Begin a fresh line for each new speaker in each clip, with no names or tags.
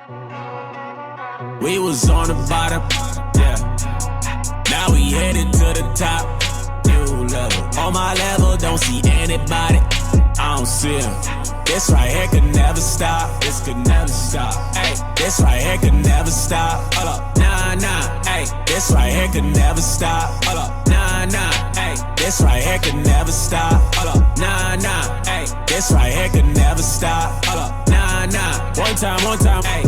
We was on the bottom, yeah. Now we headed to the top, new level. On my level, don't see anybody, I don't see them. This right here could never stop, this could never stop. Ay, this right here could never stop. Hold up, nah, nah. Ay, this right here could never stop. Hold up, nah, nah. Ay, this right here could never stop. Hold up, nah, nah. Ay, this right here could never stop. Hold up, nah, nah. One time, ay.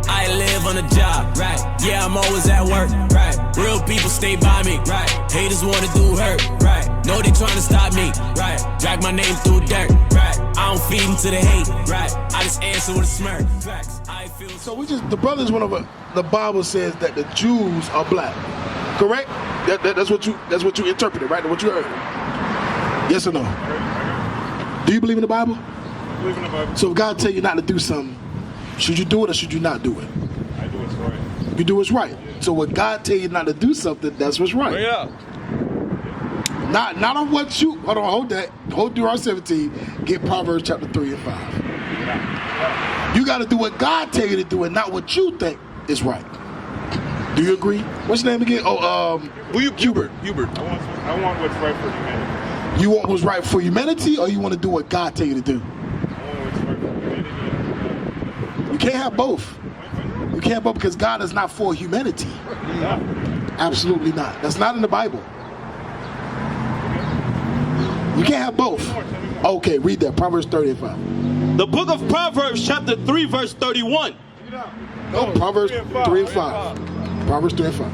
I live on a job, right? Yeah, I'm always at work, right? Real people stay by me, right? Haters wanna do hurt, right? Know they tryna stop me, right? Drag my name through dirt, right? I don't feed into the hate, right? I just answer with a smirk. Facts. I feel
so the brothers went over. The Bible says that the Jews are black, correct? That's what you interpreted, right? What you heard? Yes or no? Do you believe in the Bible?
I believe in the Bible.
So if God tell you not to do something, should you do it or should you not do it?
I do what's right.
You do what's right. So when God tell you not to do something, that's what's right.
Yeah.
Not on what you, hold that. Hold Deuteronomy 17, get Proverbs chapter 3 and 5. You got to do what God tell you to do and not what you think is right. Do you agree? What's your name again? Hubert. Hubert.
I want what's right for humanity.
You want what's right for humanity or you want to do what God tell you to do?
I want what's right for humanity.
You can't have both. You can't have both because God is not for humanity.
Yeah.
Absolutely not. That's not in the Bible. You can't have both. Okay, read that. Proverbs 30 and 5.
The book of Proverbs, chapter 3, verse 31.
No, Proverbs 3 and 5. Proverbs 3 and 5.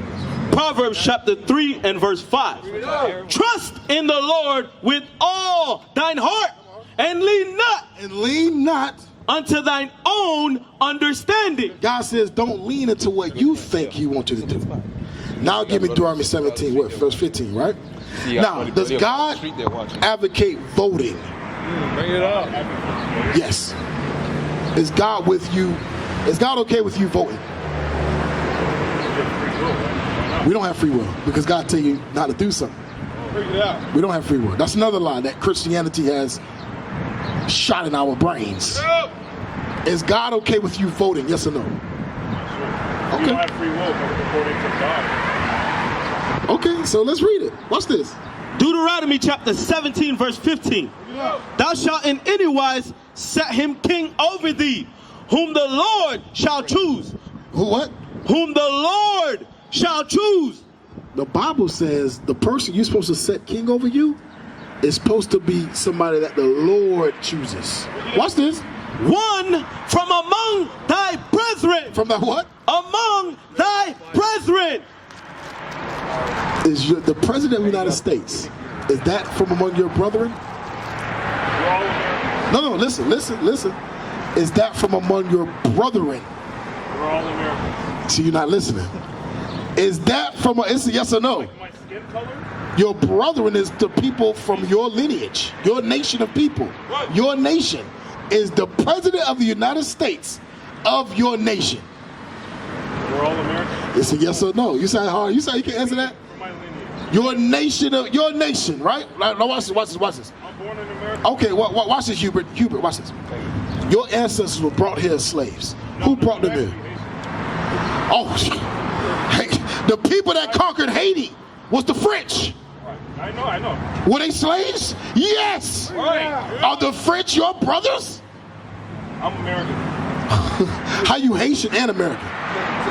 Proverbs chapter 3 and verse 5. Trust in the Lord with all thine heart, and lean not unto thine own understanding.
God says don't lean into what you think he wants you to do. Now give me Deuteronomy 17, verse 15, right? Now, does God advocate voting?
Bring it up.
Yes. Is God with you? Is God okay with you voting? We don't have free will because God tell you not to do something. We don't have free will. That's another lie that Christianity has shot in our brains. Is God okay with you voting? Yes or no?
You don't have free will according to God.
Okay, so let's read it. What's this?
Deuteronomy chapter 17, verse 15. Thou shalt in any wise set him king over thee, whom the Lord shall choose.
Who what?
Whom the Lord shall choose.
The Bible says the person you're supposed to set king over you is supposed to be somebody that the Lord chooses. Watch this.
One from among thy brethren.
From the what?
Among thy brethren.
Is the president of the United States, is that from among your brethren? No, listen. Is that from among your brethren?
We're all Americans.
So you're not listening. Is that from it's a yes or no?
Like my skin color?
Your brethren is the people from your lineage, your nation of people.
What?
Your nation is the president of the United States of your nation.
We're all Americans.
It's a yes or no. You say hard. You say you can answer that?
From my lineage.
Your nation, right? Now watch this.
I'm born in America.
Okay, watch this, Hubert. Watch this. Your ancestors were brought here as slaves. Who brought them here? Oh, hey, the people that conquered Haiti was the French.
I know.
Were they slaves? Yes.
Right.
Are the French your brothers?
I'm American.
How you Haitian and American?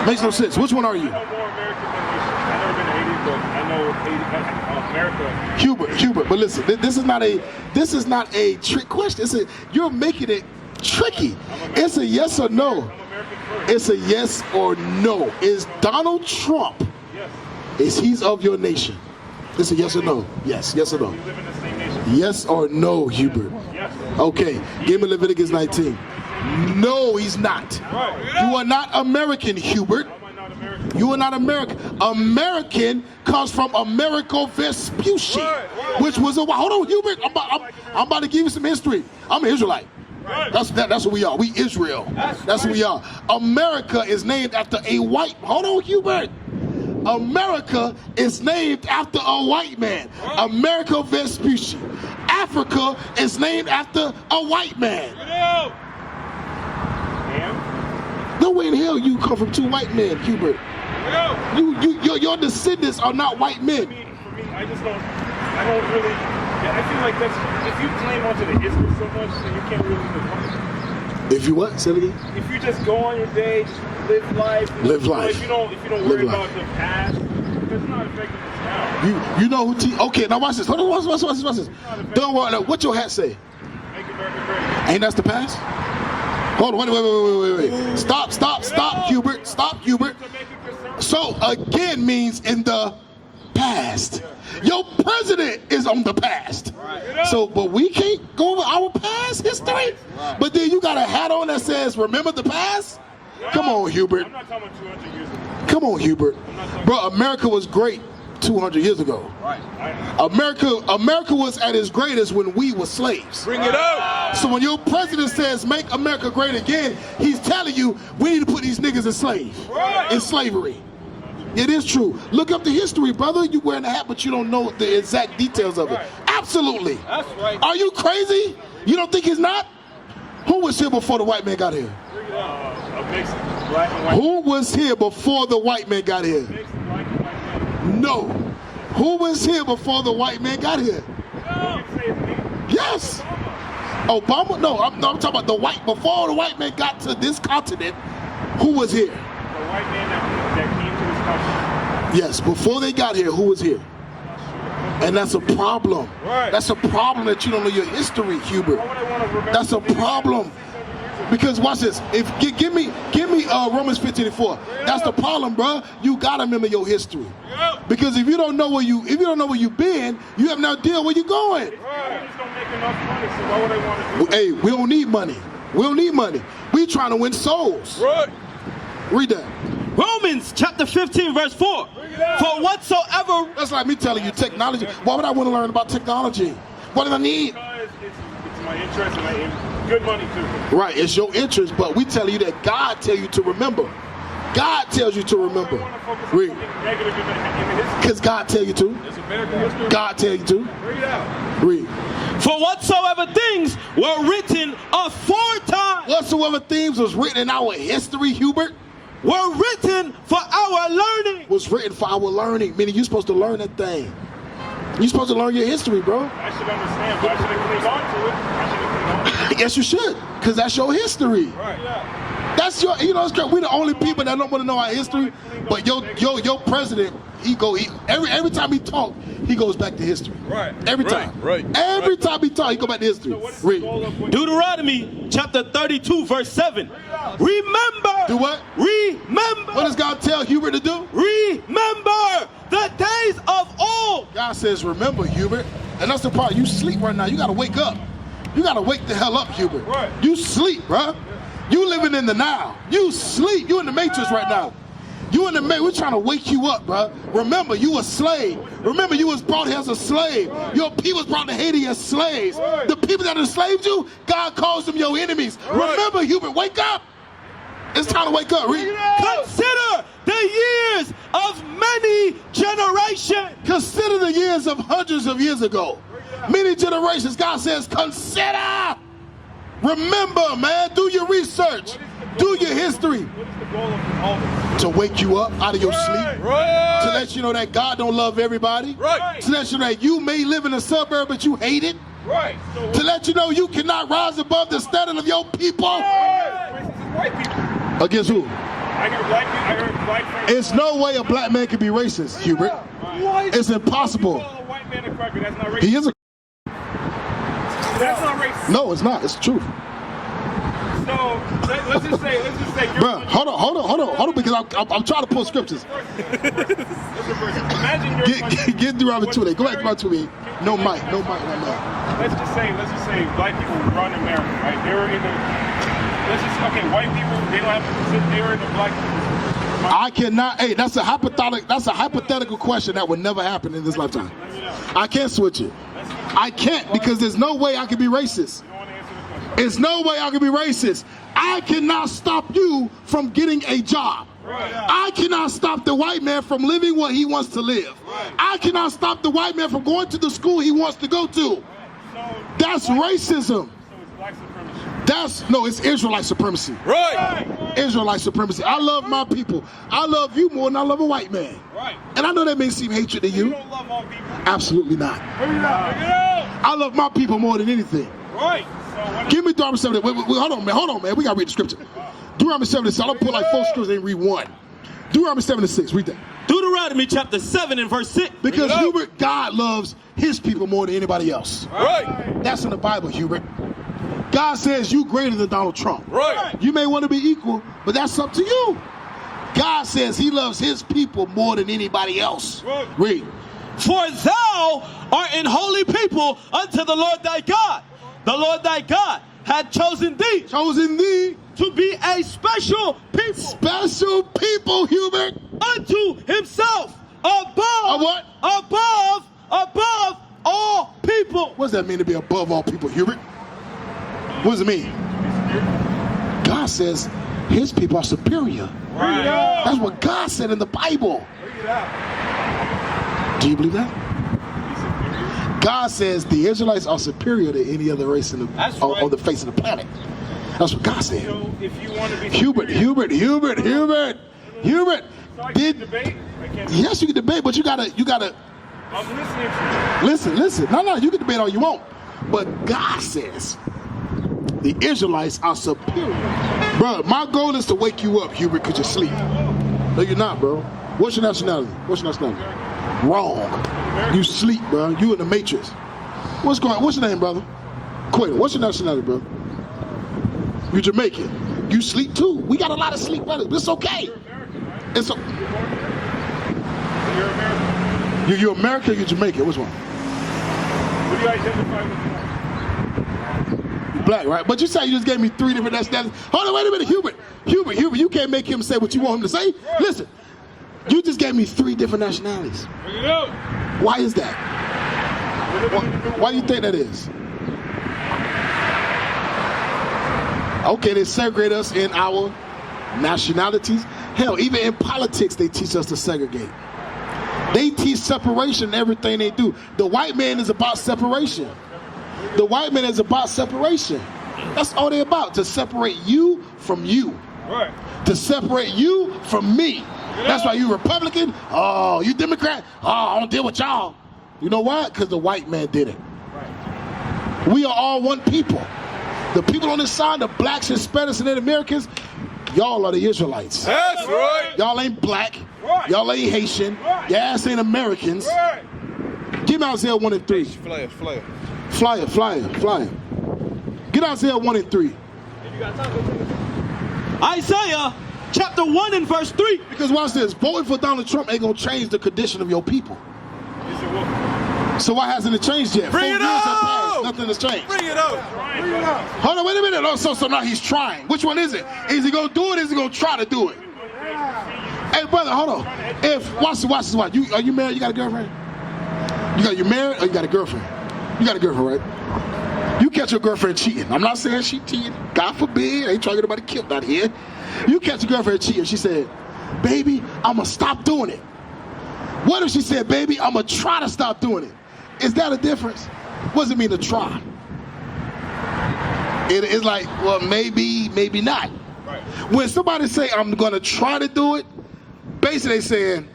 Makes no sense. Which one are you?
I know more American than Haitian. I've never been to Haiti, but I know America.
Hubert, but listen, this is not a trick question. You're making it tricky. It's a yes or no.
I'm American first.
It's a yes or no. Is Donald Trump,
Yes.
is he's of your nation? It's a yes or no. Yes or no.
We live in the same nation.
Yes or no, Hubert?
Yes.
Okay, give me Leviticus 19. No, he's not.
Right.
You are not American, Hubert.
How am I not American?
You are not American. American comes from Americo Vespucci,
Right.
which was a. Hold on, Hubert. I'm about to give you some history. I'm an Israelite.
Right.
That's what we are. We Israel. That's who we are. America is named after a white. Hold on, Hubert. America is named after a white man. Americo Vespucci. Africa is named after a white man. No way in hell you come from two white men, Hubert. Your descendants are not white men.
For me, I don't really, I feel like that's, if you claim onto the history so much, then you can't really live life.
If you what? Say it again?
If you just go on your day, just live life.
Live life.
If you don't worry about the past, it's not affecting us now.
You know who okay, now watch this. Hold on, watch this. Don't worry, what's your hat say?
Make America great.
Ain't that the past? Hold on, wait. Stop, Hubert. Stop, Hubert. So again means in the past. Your president is on the past. So, but we can't go over our past history. But then you got a hat on that says, remember the past? Come on, Hubert.
I'm not talking about 200 years ago.
Come on, Hubert. Bro, America was great 200 years ago. America was at its greatest when we were slaves.
Bring it up.
So when your president says make America great again, he's telling you we need to put these niggas in slavery. It is true. Look up the history, brother. You wearing a hat, but you don't know the exact details of it. Absolutely.
That's right.
Are you crazy? You don't think he's not? Who was here before the white man got here?
A mix of black and white.
Who was here before the white man got here?
Mix of black and white men.
No. Who was here before the white man got here?
You can say it's me.
Yes. Obama? No, I'm talking about the white. Before the white man got to this continent, who was here?
The white man that came to this country.
Yes, before they got here, who was here? And that's a problem.
Right.
That's a problem that you don't know your history, Hubert.
Why would I want to remember?
That's a problem. Because watch this. If give me Romans 15:4. That's the problem, bro. You gotta remember your history. Because if you don't know where you've been, you have no idea where you're going.
Right. I just don't make enough money, so why would I want to do
Hey, we don't need money. We don't need money. We trying to win souls.
Right.
Read that.
Romans chapter 15 verse 4. For whatsoever.
That's like me telling you technology. Why would I want to learn about technology? What do I need?
Because it's my interest and I aim good money too.
Right, it's your interest, but we tell you that God tells you to remember. God tells you to remember. Read.
Negative in the history.
Because God tell you to.
It's American history.
God tell you to.
Bring it out.
Read.
For whatsoever things were written aforetime
Whatsoever things was written in our history, Hubert,
were written for our learning.
was written for our learning. Meaning you're supposed to learn that thing. You're supposed to learn your history, bro.
I should understand, but I should have clinged on to it.
Yes, you should. Because that's your history.
Right. Yeah.
That's your, it's great. We're the only people that don't want to know our history. But your president, every time he talk, he goes back to history.
Right.
Every time.
Right.
Every time he talk, he go back to history.
So what is the
Read.
goal of what
Deuteronomy chapter 32 verse 7. Remember.
Do what?
Remember.
What does God tell Hubert to do?
Remember the days of old.
God says, remember, Hubert. And that's the part. You sleep right now. You got to wake up. You got to wake the hell up, Hubert.
Right.
You sleep, bruh. You living in the now. You sleep. You in the matrix right now. You in the matrix. We're trying to wake you up, bruh. Remember, you a slave. Remember, you was brought here as a slave. Your people was brought to Haiti as slaves. The people that enslaved you, God calls them your enemies. Remember, Hubert, wake up. It's time to wake up. Read.
Consider the years of many generations.
Consider the years of hundreds of years ago. Many generations. God says, consider. Remember, man. Do your research. Do your history.
What is the goal of all this?
To wake you up out of your sleep.
Right.
To let you know that God don't love everybody.
Right.
To let you know that you may live in a suburb, but you hate it.
Right. So
To let you know you cannot rise above the standard of your people.
white people.
Against who?
I hear black people. I heard black friends.
It's no way a black man can be racist, Hubert. It's impossible.
You call a white man a cracker. That's not racist.
He is a...
That's not racist.
No, it's not. It's the truth.
So let's just say.
Bruh, hold on, because I'm trying to pull scriptures.
Imagine your country.
Get Deuteronomy 2. Go back to Deuteronomy 2. No mic right now.
Let's just say black people run America, right? They were in the. White people, they don't have to sit. They were in the black.
I cannot. Hey, that's a hypothetical question that would never happen in this lifetime. I can't switch it. I can't because there's no way I can be racist.
You don't want to answer the question.
There's no way I can be racist. I cannot stop you from getting a job.
Right.
I cannot stop the white man from living what he wants to live.
Right.
I cannot stop the white man from going to the school he wants to go to.
So
That's racism.
So it's black supremacy.
No, it's Israelite supremacy.
Right.
Israelite supremacy. I love my people. I love you more than I love a white man.
Right.
And I know that may seem hatred to
You
you.
don't love all people.
Absolutely not.
Bring it out.
I love my people more than anything.
Right. So what
Give me Deuteronomy 7. Wait, hold on, man. We got to read the scripture. Deuteronomy 7 to 6. I don't put like 4 scriptures and read one. Deuteronomy 7 to 6. Read that.
Deuteronomy chapter 7 and verse 6.
Because Hubert, God loves his people more than anybody else.
Right.
That's in the Bible, Hubert. God says you greater than Donald Trump.
Right.
You may want to be equal, but that's up to you. God says he loves his people more than anybody else.
Right.
Read.
For thou art an holy people unto the Lord thy God. The Lord thy God had chosen thee
Chosen thee.
to be a special people
Special people, Hubert.
unto himself above
what?
above all people.
What does that mean to be above all people, Hubert? What does it mean? God says his people are superior.
Right.
That's what God said in the Bible. Do you believe that? God says the Israelites are superior to any other race on the face of the planet. That's what God said.
So if you want to be
Hubert.
So I can debate? I can't.
Yes, you can debate, but you gotta.
I'm listening to you.
Listen. No, you can debate all you want, but God says the Israelites are superior. Bro, my goal is to wake you up, Hubert, because you're asleep. No, you're not, bro. What's your nationality? Wrong. You sleep, bro. You in the Matrix. What's your name, brother? Quayle. What's your nationality, bro? You Jamaican. You sleep too. We got a lot of sleep brothers, but it's okay. It's
You're American.
You're American or you're Jamaican? Which one?
What do you identify with?
Black, right? But you say you just gave me 3 different nationalities. Hold on, wait a minute, Hubert, you can't make him say what you want him to say. Listen, you just gave me 3 different nationalities.
Bring it out.
Why is that? Why do you think that is? Okay, they segregate us in our nationalities. Hell, even in politics, they teach us to segregate. They teach separation in everything they do. The white man is about separation. The white man is about separation. That's all they're about, to separate you from you.
Right.
To separate you from me. That's why you Republican. Oh, you Democrat. Oh, I don't deal with y'all. You know why? Because the white man did it.
Right.
We are all one people. The people on this side, the blacks, Hispanics, and Native Americans, y'all are the Israelites.
That's right.
Y'all ain't black.
Right.
Y'all ain't Haitian.
Right.
Your ass ain't Americans.
Right.
Give me Isaiah 1 and 3. Flyer. Get Isaiah 1 and 3.
Isaiah chapter 1 and verse 3.
Because watch this. Voting for Donald Trump ain't going to change the condition of your people.
Is it what?
So why hasn't it changed yet?
Bring
4
it
years have
out!
passed. Nothing has changed.
Bring it out.
Hold on, wait a minute. Oh, so now he's trying. Which one is it? Is he going to do it or is he going to try to do it? Hey, brother, hold on. Watch this. Are you married? You got a girlfriend? You married or you got a girlfriend? You got a girlfriend, right? You catch your girlfriend cheating. I'm not saying she cheated. God forbid. I ain't trying to get nobody killed out here. You catch your girlfriend cheating. She said, baby, I'm going to stop doing it. What if she said, baby, I'm going to try to stop doing it? Is that a difference? What does it mean to try? It's like, well, maybe not.
Right.
When somebody say, I'm going to try to do it, basically they saying,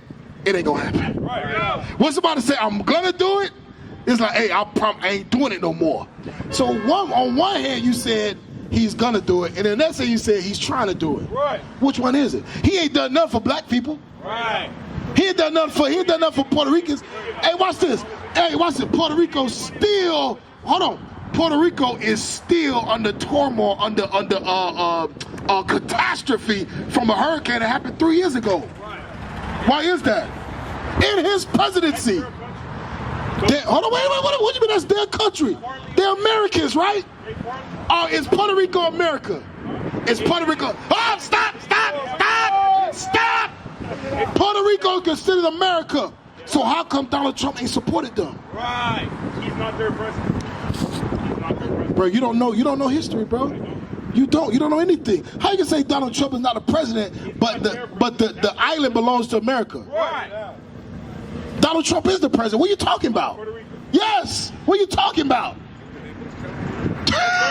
it ain't going to happen.
Right. Yeah.
When somebody say, I'm going to do it, it's like, hey, I ain't doing it no more. So on one hand, you said he's going to do it, and then the next thing you said he's trying to do it.
Right.
Which one is it? He ain't done nothing for black people.
Right.
He ain't done nothing for Puerto Ricans. Hey, watch this. Puerto Rico still, hold on. Puerto Rico is still under turmoil, under catastrophe from a hurricane that happened 3 years ago. Why is that? In his presidency. Hold on, wait. What do you mean that's their country? They're Americans, right? Is Puerto Rico America? Is Puerto Rico? Oh, stop! Puerto Rico is considered America. So how come Donald Trump ain't supported them?
Right. He's not their president.
Bro, you don't know history, bro. You don't know anything. How you can say Donald Trump is not a president, but the island belongs to America?
Right.
Donald Trump is the president. What are you talking about? Yes. What are you talking about?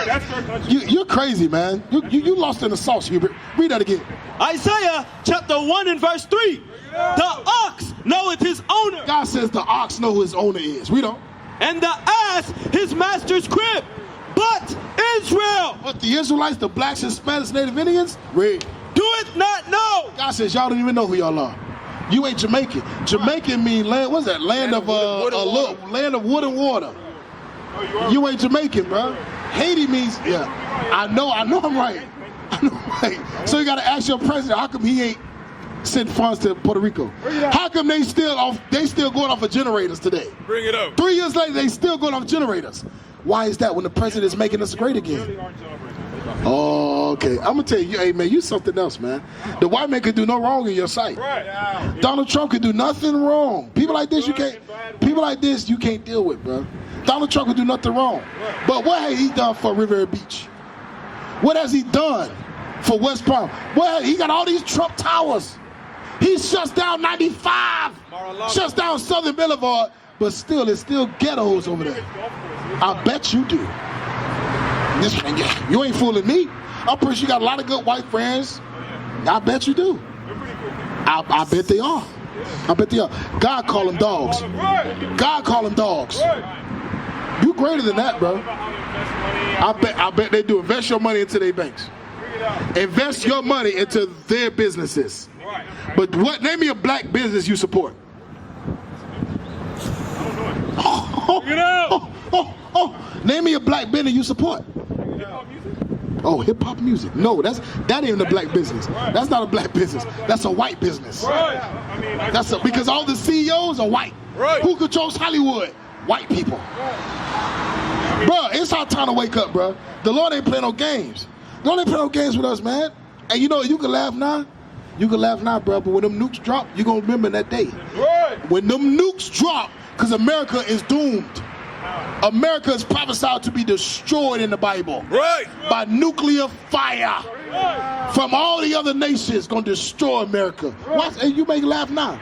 That's first country.
You're crazy, man. You lost in the sauce, Hubert. Read that again.
Isaiah chapter 1 and verse 3. The ox knoweth his owner.
God says the ox know who his owner is. Read on.
And the ass his master's crib. But Israel.
But the Israelites, the blacks, Hispanics, Native Indians, read.
Do it not know.
God says y'all don't even know who y'all are. You ain't Jamaican. Jamaican mean land. What's that? Land of land of wood and water. You ain't Jamaican, bro. Haiti means I know I'm right. I know I'm right. So you gotta ask your president, how come he ain't sent funds to Puerto Rico? How come they still going off of generators today?
Bring it up.
3 years later, they still going off generators. Why is that when the president is making us great again? Oh, okay. I'm gonna tell you, hey man, you something else, man. The white man could do no wrong in your sight.
Right.
Donald Trump could do nothing wrong. People like this you can't deal with, bro. Donald Trump could do nothing wrong. But what has he done for Riviera Beach? What has he done for West Palm? Well, he got all these Trump towers. He shuts down 95, shuts down Southern Boulevard, but still, it's still ghettos over there. I bet you do. You ain't fooling me. I'm pretty sure you got a lot of good white friends. I bet you do. I bet they are. I bet they are. God call them dogs. God call them dogs. You greater than that, bro. I bet they do. Invest your money into their banks. Invest your money into their businesses. But name me a black business you support. Name me a black business you support. Oh, hip hop music. No, that ain't a black business. That's not a black business. That's a white business. Because all the CEOs are white. Who controls Hollywood? White people. Bro, it's our time to wake up, bro. The Lord ain't playing no games. The Lord ain't playing no games with us, man. And you know, you can laugh now. You can laugh now, bro, but when them nukes drop, you're going to remember that day. When them nukes drop, because America is doomed. America is prophesied to be destroyed in the Bible. By nuclear fire. From all the other nations, going to destroy America. Watch, and you make laugh now.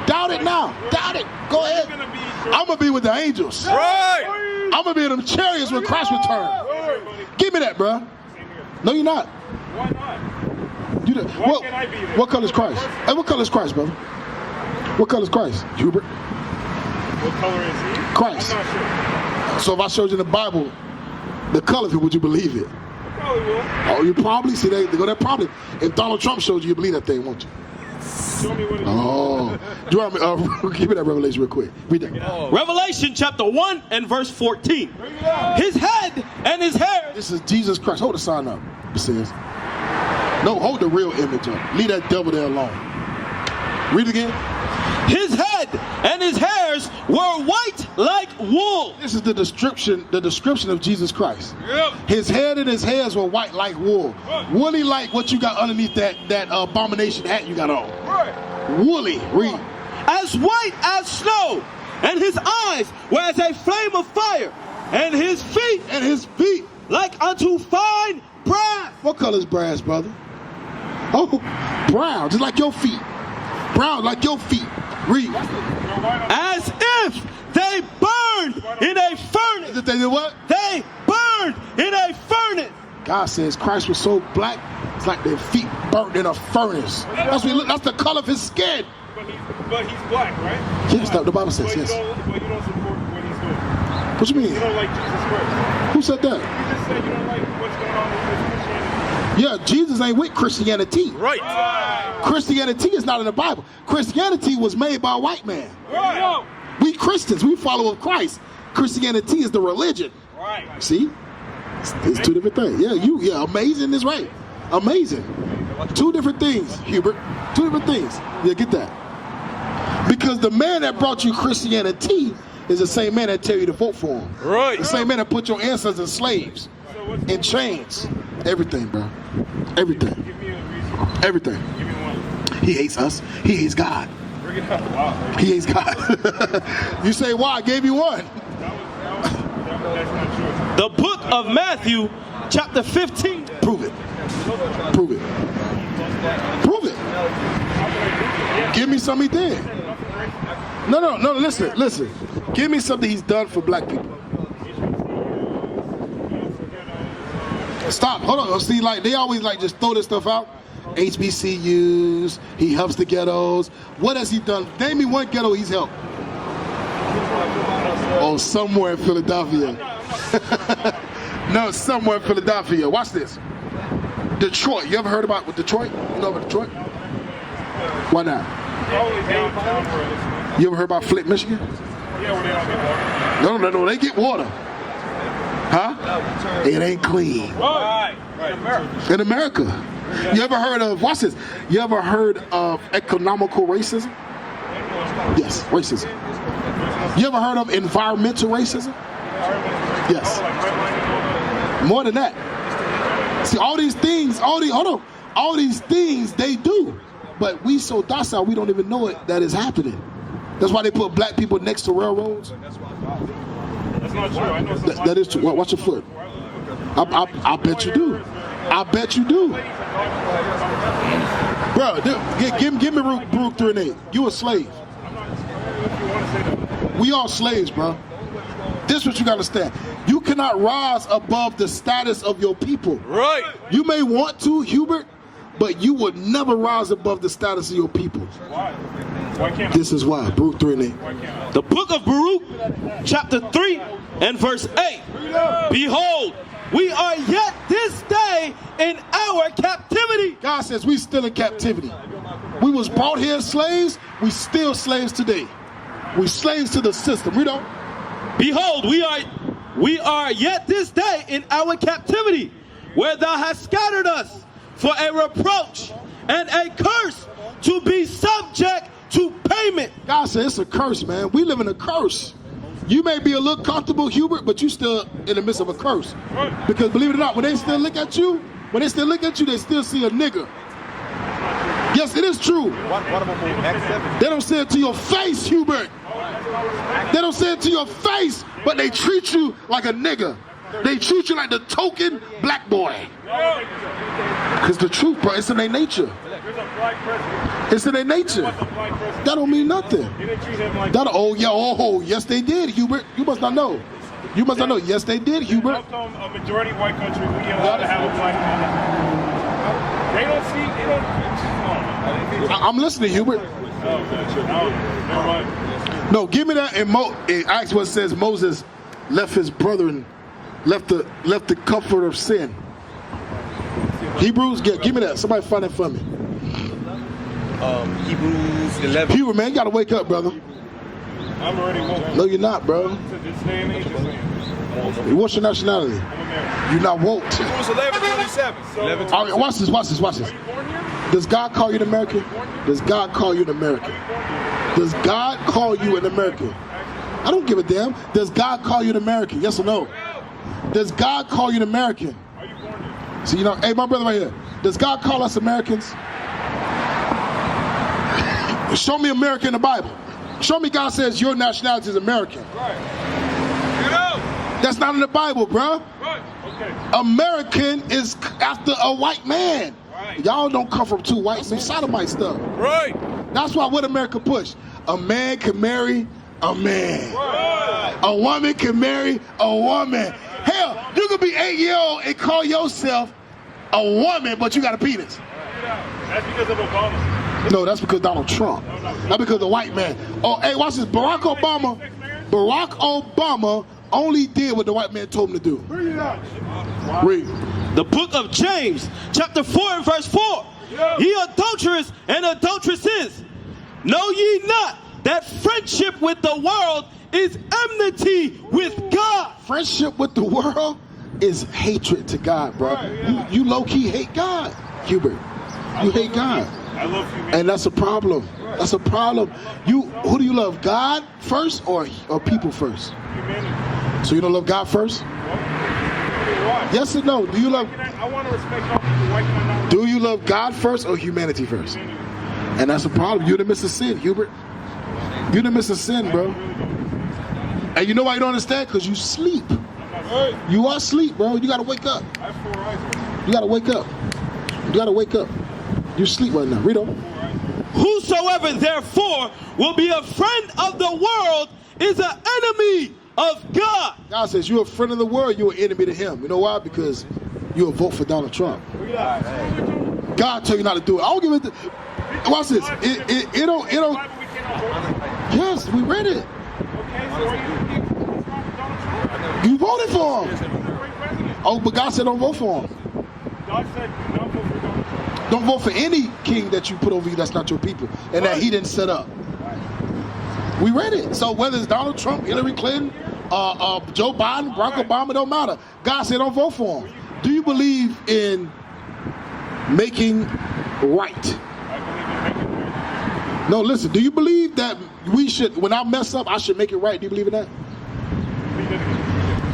Doubt it now. Doubt it. Go ahead. I'm going to be with the angels. I'm going to be in them chariots when Christ returns. Give me that, bro. No, you're not.
Why not?
What color is Christ? Hey, what color is Christ, brother? What color is Christ? Hubert?
What color is he?
Christ.
I'm not sure.
So if I showed you the Bible, the color of it, would you believe it?
I probably will.
Oh, you probably? See, they go there probably. If Donald Trump showed you, you believe that thing, won't you?
Show me what it is.
Oh. Do you want me, give me that Revelation real quick. Read that.
Revelation chapter 1 and verse 14. His head and his hair.
This is Jesus Christ. Hold the sign up. It says. No, hold the real image up. Leave that devil there alone. Read it again.
His head and his hairs were white like wool.
This is the description of Jesus Christ. His head and his hairs were white like wool. Woolly like what you got underneath that abomination hat you got on. Woolly. Read.
As white as snow, and his eyes were as a flame of fire, and his feet like unto fine brass.
What color is brass, brother? Oh, brown, just like your feet. Brown like your feet. Read.
As if they burned in a furnace.
They did what?
They burned in a furnace.
God says Christ was so black, it's like their feet burnt in a furnace. That's the color of his skin.
But he's black, right?
Yes, the Bible says, yes.
But you don't support what he's doing.
What you mean?
You don't like Jesus Christ.
Who said that?
You just said you don't like what's going on with Christianity.
Yeah, Jesus ain't with Christianity.
Right.
Christianity is not in the Bible. Christianity was made by a white man.
Right.
We Christians, we follow of Christ. Christianity is the religion.
Right.
See? It's two different things. Yeah, amazing is right. Amazing. Two different things, Hubert. Two different things. Yeah, get that. Because the man that brought you Christianity is the same man that tell you to vote for him.
Right.
The same man that put your ancestors in slaves, in chains. Everything, bro. Everything.
Give me a reason.
Everything.
Give me one.
He hates us. He hates God.
Bring it up. Wow.
He hates God. You say, why? I gave you one.
That's not true.
The book of Matthew, chapter 15.
Prove it. Prove it. Prove it. Give me something he did. No, listen. Give me something he's done for black people. Stop. Hold on. See, like they always like just throw this stuff out. HBCUs. He helps the ghettos. What has he done? Name me one ghetto he's helped. Oh, somewhere in Philadelphia. No, somewhere in Philadelphia. Watch this. Detroit. You ever heard about Detroit? You know about Detroit? Why not? You ever heard about Flint, Michigan?
Yeah, well, they don't get water.
No, they get water. Huh? It ain't clean.
Right.
In America. You ever heard of, watch this, you ever heard of economical racism? Yes, racism. You ever heard of environmental racism? Yes. More than that. See, all these things, all these things they do, but we so docile we don't even know it that is happening. That's why they put black people next to railroads.
That's not true. I know
That is true. Watch your foot. I bet you do. I bet you do. Bro, give me Baruch 3 and 8. You a slave. We all slaves, bro. This is what you gotta understand. You cannot rise above the status of your people.
Right.
You may want to, Hubert, but you would never rise above the status of your people.
Why? Why can't
This is why. Baruch 3 and 8.
The book of Baruch, chapter 3 and verse 8. Behold, we are yet this day in our captivity.
God says we still in captivity. We was brought here as slaves. We still slaves today. We slaves to the system. We don't.
Behold, we are yet this day in our captivity, where thou hast scattered us for a reproach and a curse to be subject to payment.
God said it's a curse, man. We live in a curse. You may be a little comfortable, Hubert, but you still in the midst of a curse. Because believe it or not, when they still look at you, they still see a nigger. Yes, it is true. They don't say it to your face, Hubert. They don't say it to your face, but they treat you like a nigger. They treat you like the token black boy. Because the truth, bro, it's in their nature. It's in their nature. That don't mean nothing. Yes, they did, Hubert. You must not know. You must not know. Yes, they did, Hubert.
A majority white country, we get allowed to have a black man. They don't see.
I'm listening, Hubert.
Never mind.
No, give me that. In Acts, what says Moses left his brethren, left the comfort of sin. Hebrews, give me that. Somebody find that for me.
Hebrews 11.
Hubert, man, you gotta wake up, brother.
I'm already woke.
No, you're not, bro.
This day and age,
What's your nationality? You're not woke.
Hebrews 11:27.
All right, watch this. Does God call you an American? Does God call you an American? Does God call you an American? I don't give a damn. Does God call you an American? Yes or no? Does God call you an American? So, hey, my brother right here. Does God call us Americans? Show me America in the Bible. Show me God says your nationality is American. That's not in the Bible, bro. American is after a white man. Y'all don't come from two white men. Sodomite stuff.
Right.
That's why what America push. A man can marry a man. A woman can marry a woman. Hell, you could be 8-year-old and call yourself a woman, but you got a penis.
That's because of Obama.
No, that's because Donald Trump. That's because the white man. Oh, hey, watch this. Barack Obama only did what the white man told him to do. Read.
The book of James, chapter 4 and verse 4. Ye adulterers and adulteresses, know ye not that friendship with the world is enmity with God?
Friendship with the world is hatred to God, bro. You low-key hate God, Hubert. You hate God.
I love humanity.
And that's a problem. That's a problem. Who do you love, God first or people first?
Humanity.
So you don't love God first? Yes or no? Do you love?
I want to respect all people. Why can I not?
Do you love God first or humanity first? And that's a problem. You're the miss a sin, Hubert. You're the miss a sin, bro. And you know why you don't understand? Because you sleep. You are asleep, bro. You gotta wake up.
I have 4 eyes.
You gotta wake up. You gotta wake up. You sleep right now. Read on.
Whosoever therefore will be a friend of the world is an enemy of God.
God says you're a friend of the world, you're an enemy to him. You know why? Because you'll vote for Donald Trump. God tell you not to do it. I don't give it. Watch this. It don't. Yes, we read it. You voted for him. Oh, but God said don't vote for him.
God said don't vote for Donald Trump.
Don't vote for any king that you put over you that's not your people and that he didn't set up. We read it. So whether it's Donald Trump, Hillary Clinton, Joe Biden, Barack Obama, don't matter. God said don't vote for him. Do you believe in making right?
I believe in making right.
No, listen. Do you believe that we should, when I mess up, I should make it right? Do you believe in that?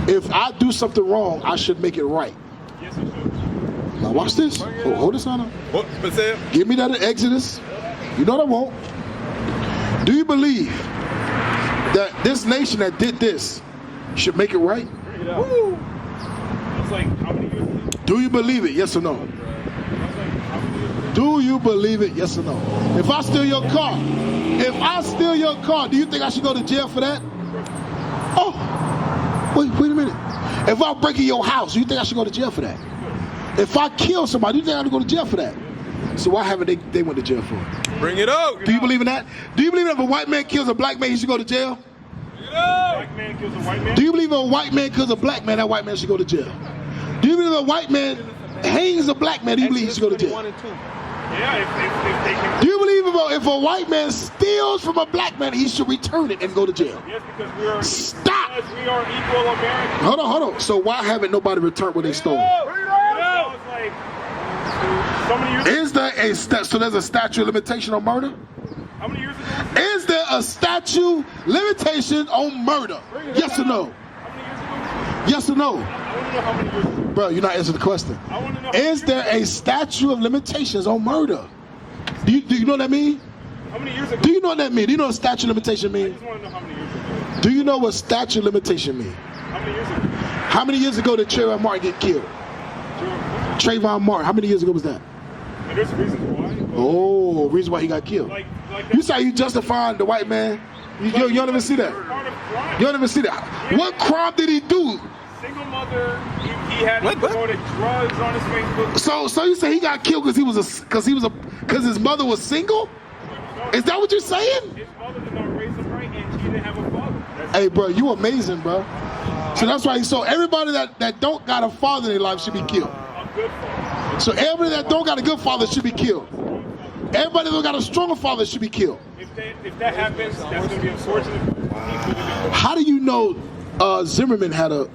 If I do something wrong, I should make it right.
Yes, you should.
Now watch this. Hold this on.
What percent?
Give me that in Exodus. You know what I want. Do you believe that this nation that did this should make it right?
Woo. It's like how many years ago?
Do you believe it? Yes or no? Do you believe it? Yes or no? If I steal your car, do you think I should go to jail for that? Oh, wait a minute. If I break in your house, do you think I should go to jail for that? If I kill somebody, do you think I should go to jail for that? So why haven't they went to jail for it?
Bring it up.
Do you believe in that? Do you believe that if a white man kills a black man, he should go to jail?
Black man kills a white man?
Do you believe if a white man kills a black man, that white man should go to jail? Do you believe if a white man hangs a black man, do you believe he should go to jail?
Yeah, if they can.
Do you believe if a white man steals from a black man, he should return it and go to jail?
Yes, because we are.
Stop!
Because we are equal Americans.
Hold on. So why haven't nobody returned what they stole?
That was like so many years ago.
Is there so there's a statute of limitation on murder?
How many years ago?
Is there a statute limitation on murder? Yes or no?
How many years ago?
Yes or no?
I want to know how many years ago.
Bro, you're not answering the question.
I want to know.
Is there a statute of limitations on murder? Do you know what that means?
How many years ago?
Do you know what that means? Do you know what statute of limitation
I
means?
just want to know how many years ago.
Do you know what statute of limitation means?
How many years ago?
How many years ago did Trayvon Martin get killed? Trayvon Martin, how many years ago was that?
And there's reasons why.
Oh, reason why he got killed.
Like
You say you justifying the white man? You don't even see that.
part of crime.
You don't even see that. What crime did he do?
Single mother. He had promoted drugs on his Facebook.
So you say he got killed because his mother was single? Is that what you're saying?
His mother did not raise him right, and he didn't have a father.
Hey, bro, you amazing, bro. So that's why. So everybody that don't got a father in their life should be killed.
A good father.
So everybody that don't got a good father should be killed. Everybody that don't got a stronger father should be killed.
If that happens, that's going to be unfortunate for people.
How do you know Zimmerman had a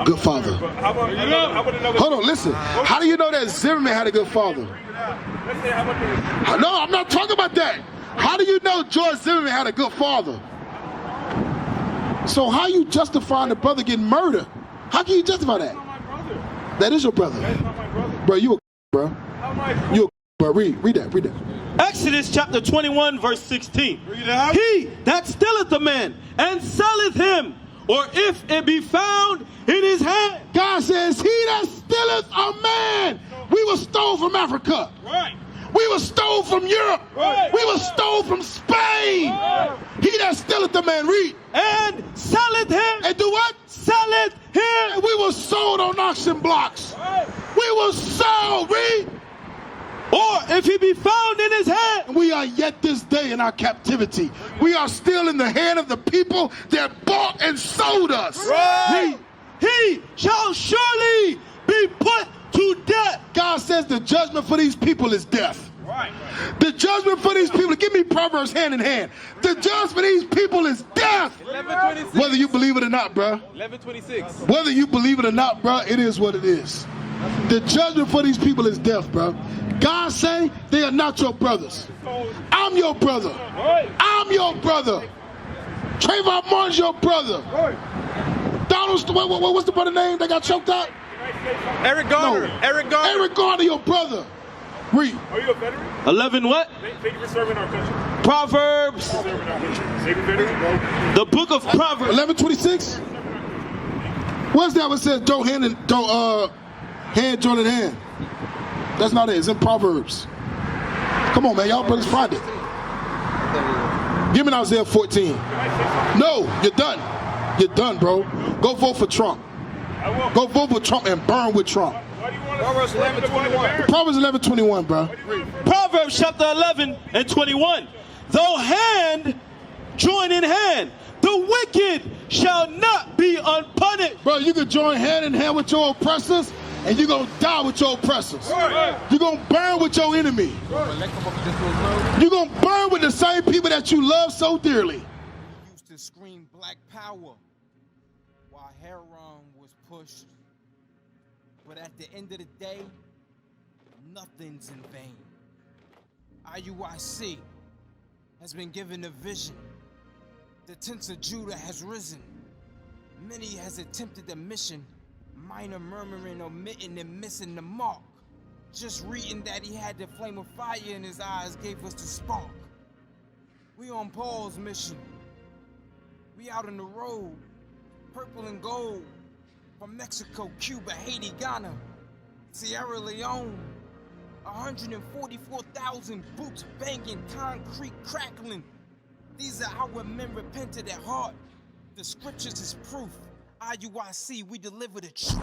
good father?
How about another?
Hold on, listen. How do you know that Zimmerman had a good father?
Let's say how about this?
No, I'm not talking about that. How do you know George Zimmerman had a good father? So how you justifying the brother getting murdered? How can you justify that?
That's not my brother.
That is your brother.
That's not my brother.
Bro, you a bro.
How am I?
You a bro. Read that.
Exodus chapter 21, verse 16. He that stealeth a man and selleth him, or if it be found in his hand.
God says, he that stealeth a man. We were stole from Africa.
Right.
We were stole from Europe.
Right.
We were stole from Spain.
Right.
He that stealeth a man, read.
And selleth him.
And do what?
Selleth him.
And we were sold on auction blocks.
Right.
We were sold, read.
Or if he be found in his hand.
And we are yet this day in our captivity. We are still in the hand of the people that bought and sold us.
Right. He shall surely be put to death.
God says the judgment for these people is death.
Right.
The judgment for these people, give me Proverbs hand in hand. The judgment for these people is death.
11:26.
Whether you believe it or not, bruh.
11:26.
Whether you believe it or not, bruh, it is what it is. The judgment for these people is death, bruh. God say they are not your brothers. I'm your brother.
Right.
I'm your brother. Trayvon Martin's your brother.
Right.
Donald, what's the brother name that got choked out?
Eric Garner.
No.
Eric Garner.
Eric Garner, your brother. Read.
Are you a veteran?
11 what?
Thank you for serving our country.
Proverbs.
Serving our country. Saving veterans.
The book of Proverbs.
11:26. What's that? What says don't hand join in hand? That's not it. It's in Proverbs. Come on, man. Y'all brothers find it. Give me Isaiah 14. No, you're done. You're done, bro. Go vote for Trump.
I will.
Go vote for Trump and burn with Trump.
Why do you want
Proverbs 11:21.
Proverbs 11:21, bro.
Proverbs chapter 11 and 21. Though hand join in hand, the wicked shall not be unpunished.
Bro, you can join hand in hand with your oppressors, and you're going to die with your oppressors. You're going to burn with your enemy. You're going to burn with the same people that you love so dearly.
Used to scream black power while Heron was pushed. But at the end of the day, nothing's in vain. IUIC has been given a vision. The tents of Judah has risen. Many has attempted the mission, minor murmuring, omitting, and missing the mark. Just reading that he had the flame of fire in his eyes gave us the spark. We on Paul's mission. We out on the road, purple and gold, from Mexico, Cuba, Haiti, Ghana, Sierra Leone. 144,000 boots banging, concrete crackling. These are our men repented at heart. The scriptures is proof. IUIC, we deliver the truth.